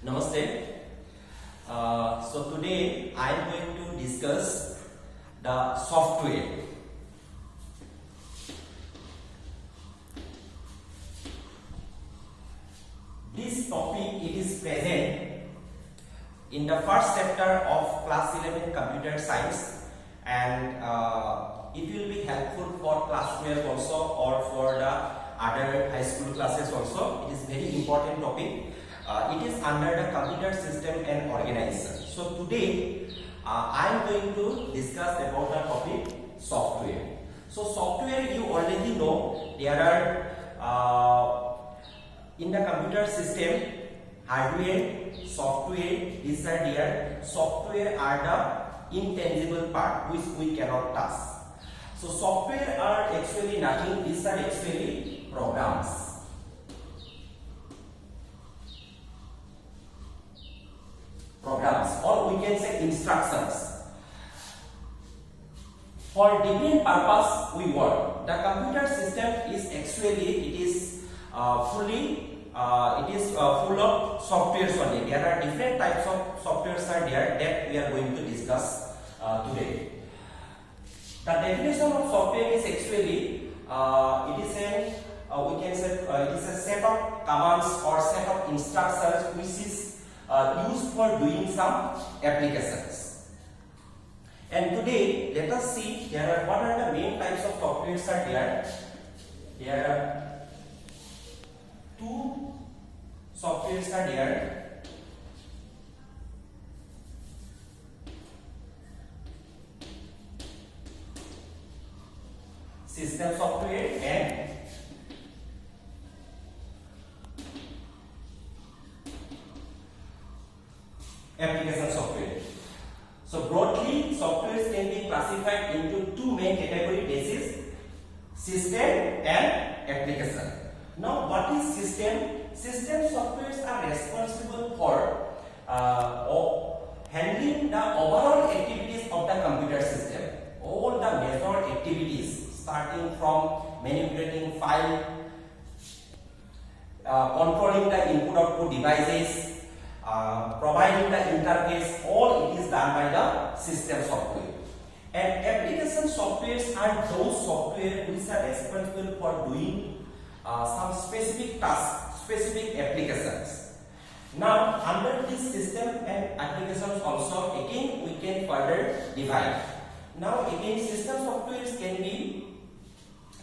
Namaste. So today I am going to discuss the software. This topic it is present in the first chapter of class 11 computer science, and it will be helpful for class 12 also or for the other high school classes also. It is very important topic. It is under the computer system and organization. So today I am going to discuss about the topic software. So software, you already know there are in the computer system hardware, software, these are there. Software are the intangible part which we cannot touch. So software are actually nothing, these are actually programs. Or we can say instructions. For different purpose we work. The computer system is actually full of softwares only. There are different types of softwares are there that we are going to discuss today. The definition of software is actually we can say it is a set of commands or set of instructions which is used for doing some applications. And today let us see what are the main types of softwares are there. There are two softwares are there. System software and application software. So broadly, softwares can be classified into two main category basis: system and application. Now, what is system? System softwares are responsible for handling the overall activities of the computer system. All the major activities, starting from manipulating file, controlling the input-output devices, providing the interface, all it is done by the system software. And application softwares are those software which are responsible for doing some specific tasks, specific applications. Now, under this system and applications also, again we can further divide. Now, again system softwares can be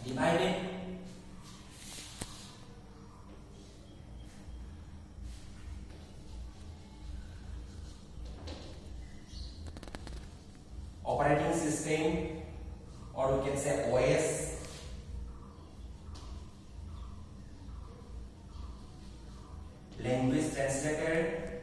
divided operating system, or we can say OS, language translator,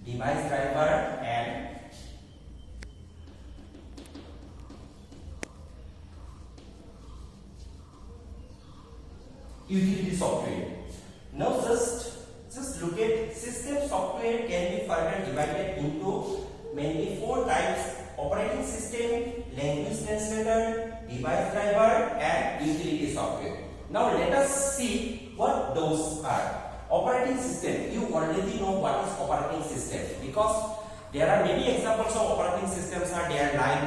device driver, and utility software. Now just look at system software can be further divided into mainly four types: operating system, language translator, device driver, and utility software. Now let us see what those are. Operating system, you already know what is operating system because there are many examples of operating systems are there, like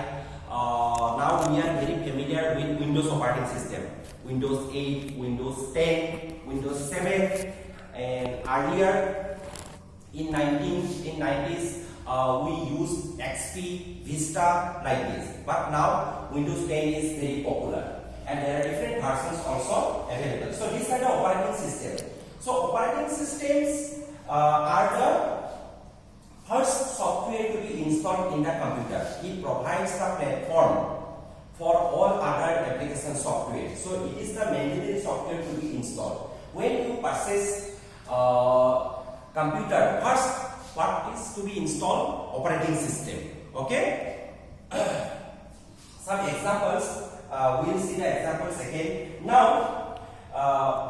now we are very familiar with Windows operating system. Windows 8, Windows 10, Windows 7, and earlier in 90s we used XP, Vista like this. But now Windows 10 is very popular, and there are different versions also available. So these are the operating system. So operating systems are the first software to be installed in the computer. It provides the platform for all other application software. So it is the mandatory software to be installed. When you purchase computer, first what is to be installed? Operating system. Okay. Some examples. We will see the examples again. Now,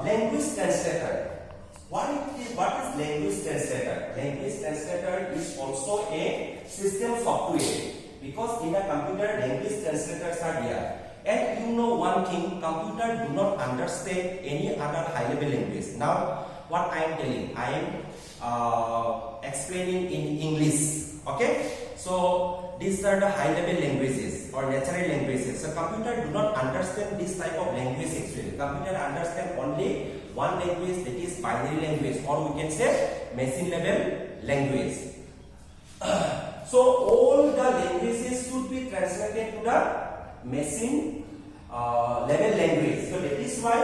language translator. What what is language translator? Language translator is also a system software, because in a computer language translators are there. And you know one thing, computer do not understand any other high level language. Now what I am telling, I am explaining in English. Okay, so these are the high level languages or natural languages. So computer do not understand this type of language actually. Computer understand only one language, that is binary language, or we can say machine level language. So all the languages should be translated to the machine level language. So that is why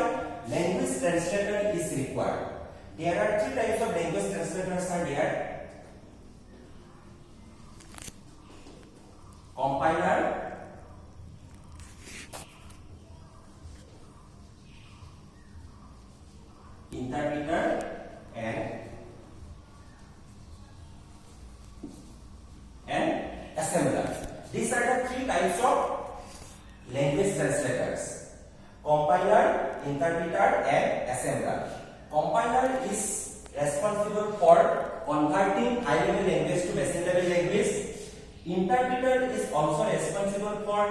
language translator is required. There are three types of language translators are there. Compiler, interpreter, and assembler. These are the three types of language translators: compiler, interpreter, and assembler. Compiler is responsible for converting high level language to machine level language. Interpreter is also responsible for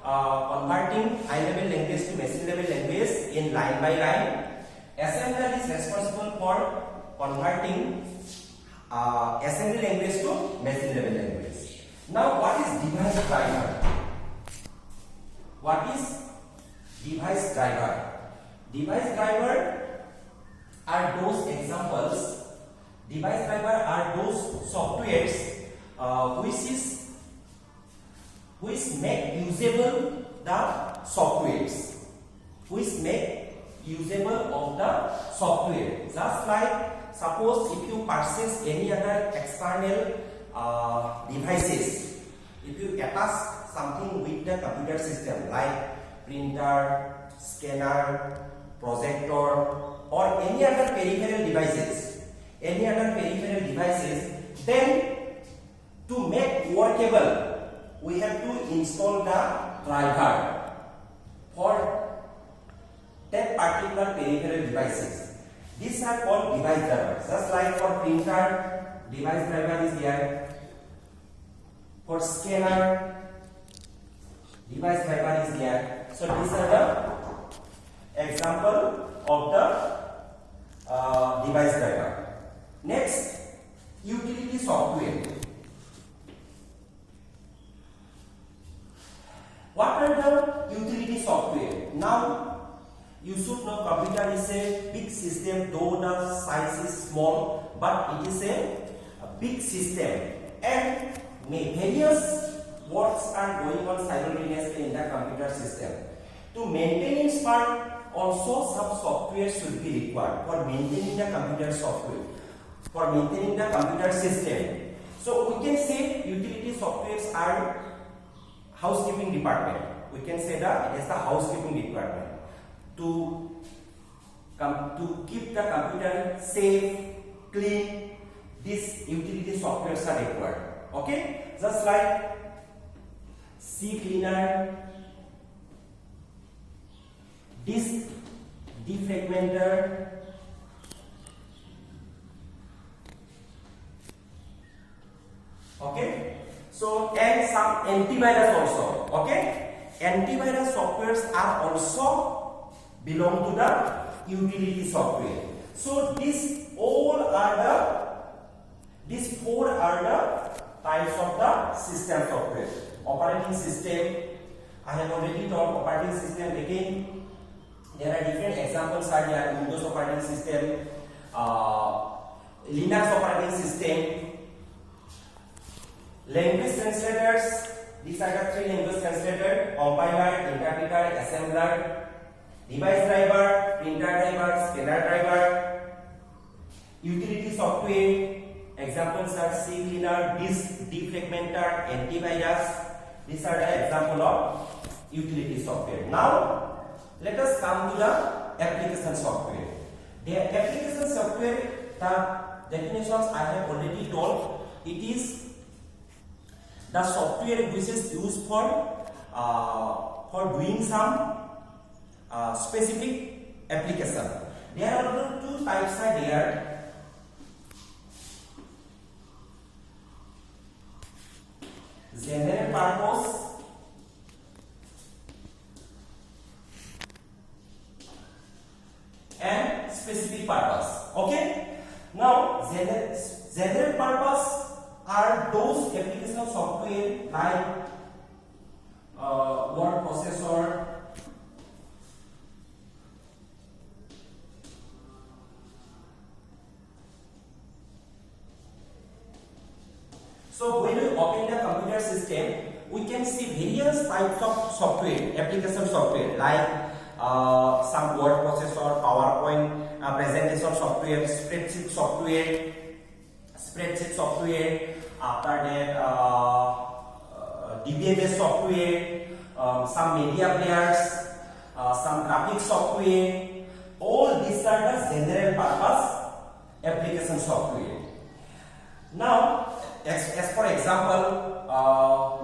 converting high level language to machine level language in line by line. Assembler is responsible for converting assembly language to machine level language. Now what is device driver? What is device driver? Device driver are those examples. Device driver are those softwares which make usable the softwares, which make usable of the software. Just like suppose if you purchase any other external devices, if you attach something with the computer system like printer, scanner, projector, or any other peripheral devices, then to make workable, we have to install the driver for that particular peripheral devices. These are called device drivers. Just like for printer, device driver is there. For scanner, device driver is there. So these are the example of the device driver. Next, utility software. What are the utility software? Now you should know computer is a big system, though the size is small, but it is a big system, and various works are going on simultaneously in the computer system. To maintain its part, also some software should be required for maintaining the computer software, for maintaining the computer system. So we can say utility softwares are housekeeping department. We can say that it is the housekeeping department to keep the computer safe, clean. These utility softwares are required. Okay, just like CCleaner, disk defragmenter, okay. So and some antivirus also. Okay, antivirus softwares are also belong to the utility software. So these four are the types of the system software. Operating system, I have already told operating system. Again, there are different examples are there: Windows operating system, Linux operating system. Language translators, these are the three language translators: compiler, interpreter, assembler. Device driver, printer driver, scanner driver. Utility software, examples are CCleaner, disk defragmenter, antivirus. These are the example of utility software. Now let us come to the application software. The application software, the definitions I have already told. It is the software which is used for doing some specific application. There are two types are there. general purpose are those application of software like word processor, so when we open the computer system, we can see various types of software, application software like some word processor, PowerPoint presentation software, spreadsheet software, after that DBMS software, some media players, some graphics software. All these are the general purpose application software. Now, as for example,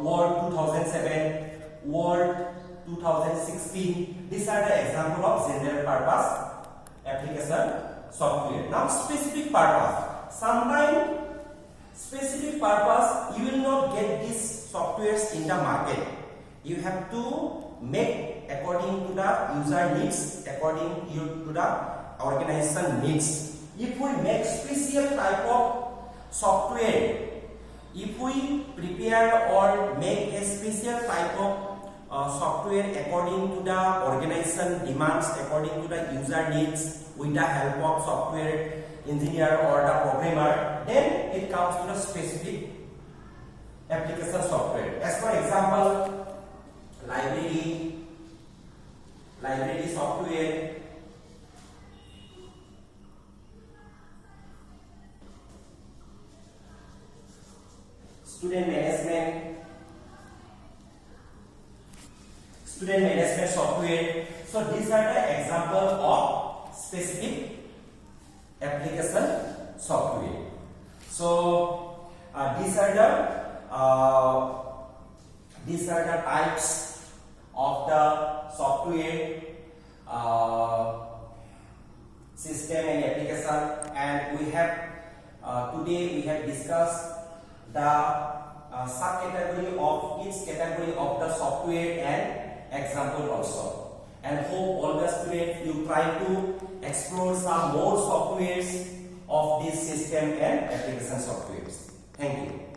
Word 2007, Word 2016, these are the example of general purpose application software. Now, specific purpose. Sometimes specific purpose you will not get these softwares in the market. You have to make according to the user needs, according to the organization needs. If we make special type of software, if we prepare or make a special type of software according to the organization demands, according to the user needs, with the help of software engineer or the programmer, then it comes to the specific application software. As for example, library software, student management software. So these are the example of specific application software. So these are the types of the software system and application, and we have today we have discussed the subcategory of each category of the software and example also. And hope all the students you try to explore some more softwares of this system and application softwares. Thank you.